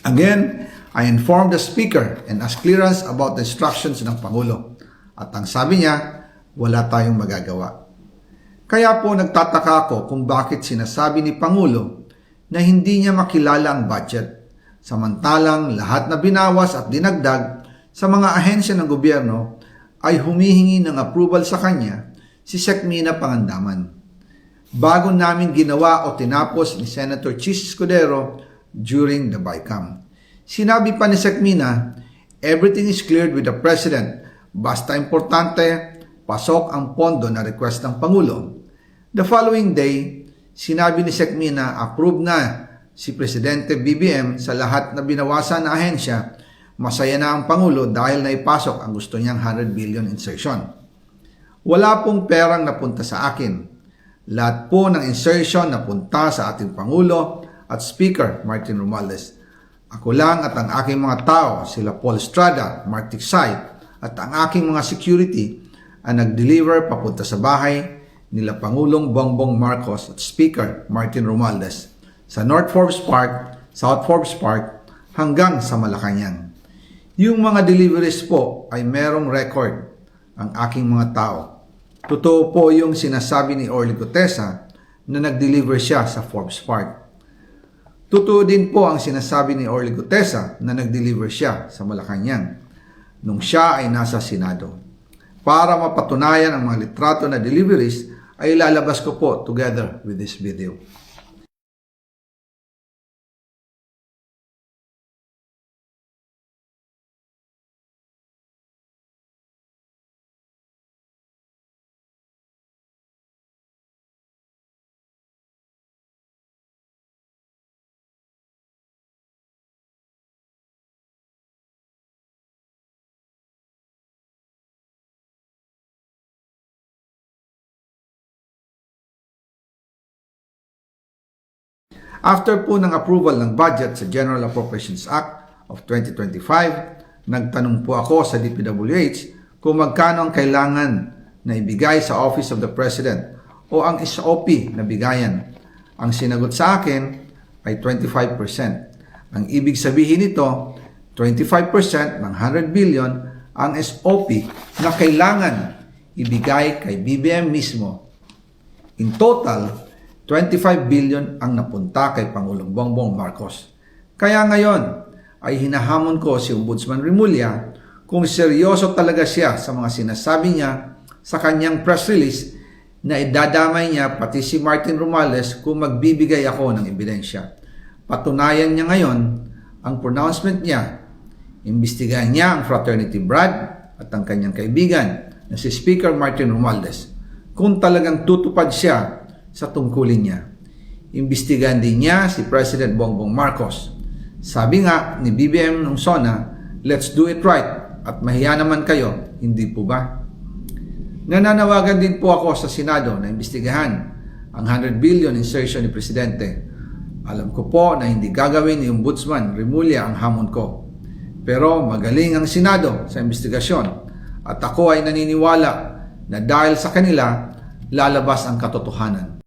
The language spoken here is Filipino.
Again, I informed the Speaker and asked clearance about the instructions ng Pangulo. At ang sabi niya, wala tayong magagawa. Kaya po nagtataka ako kung bakit sinasabi ni Pangulo na hindi niya makilala ang budget, samantalang lahat na binawas at dinagdag sa mga ahensya ng gobyerno ay humihingi ng approval sa kanya si Sekmina Pangandaman. Bago namin ginawa o tinapos ni Senator Chis Escudero during the BICAM. Sinabi pa ni Sekmina, everything is cleared with the President, basta importante, pasok ang pondo na request ng Pangulo. The following day, sinabi ni Sekmina, approve na si Presidente BBM sa lahat na binawasan na ahensya, masaya na ang Pangulo dahil naipasok ang gusto niyang 100 billion insertion. Wala pong perang napunta sa akin. Lahat po ng insertion napunta sa ating Pangulo at Speaker Martin Romualdez. Ako lang at ang aking mga tao, sila Paul Estrada, Mark Tiksay, at ang aking mga security ang nag-deliver papunta sa bahay nila Pangulong Bongbong Marcos at Speaker Martin Romualdez sa North Forbes Park, South Forbes Park hanggang sa Malacanang. Yung mga deliveries po ay merong record ang aking mga tao. Totoo po yung sinasabi ni Orly Gutesa na nag-deliver siya sa Forbes Park. Totoo din po ang sinasabi ni Orly Gutesa na nag-deliver siya sa Malacanang nung siya ay nasa Senado. Para mapatunayan ang mga litrato na deliveries ay ilalabas ko po together with this video. After po ng approval ng budget sa General Appropriations Act of 2025, nagtanong po ako sa DPWH kung magkano ang kailangan na ibigay sa Office of the President o ang SOP na bigayan. Ang sinagot sa akin ay 25%. Ang ibig sabihin nito, 25% ng 100 billion ang SOP na kailangan ibigay kay BBM mismo. In total, 25 billion ang napunta kay Pangulong Bongbong Marcos. Kaya ngayon ay hinahamon ko si Ombudsman Remulla kung seryoso talaga siya sa mga sinasabi niya sa kanyang press release na idadamay niya pati si Martin Romualdez kung magbibigay ako ng ebidensya. Patunayan niya ngayon ang pronouncement niya. Imbestigahan niya ang fraternity Brad at ang kanyang kaibigan na si Speaker Martin Romualdez kung talagang tutupad siya sa tungkulin niya. Imbestigahan din niya si President Bongbong Marcos. Sabi nga ni BBM nung SONA, let's do it right at mahiya naman kayo, hindi po ba? Nananawagan din po ako sa Senado na imbestigahan ang 100 billion insertion ni Presidente. Alam ko po na hindi gagawin ni Ombudsman Remulla ang hamon ko. Pero magaling ang Senado sa imbestigasyon at ako ay naniniwala na dahil sa kanila, lalabas ang katotohanan.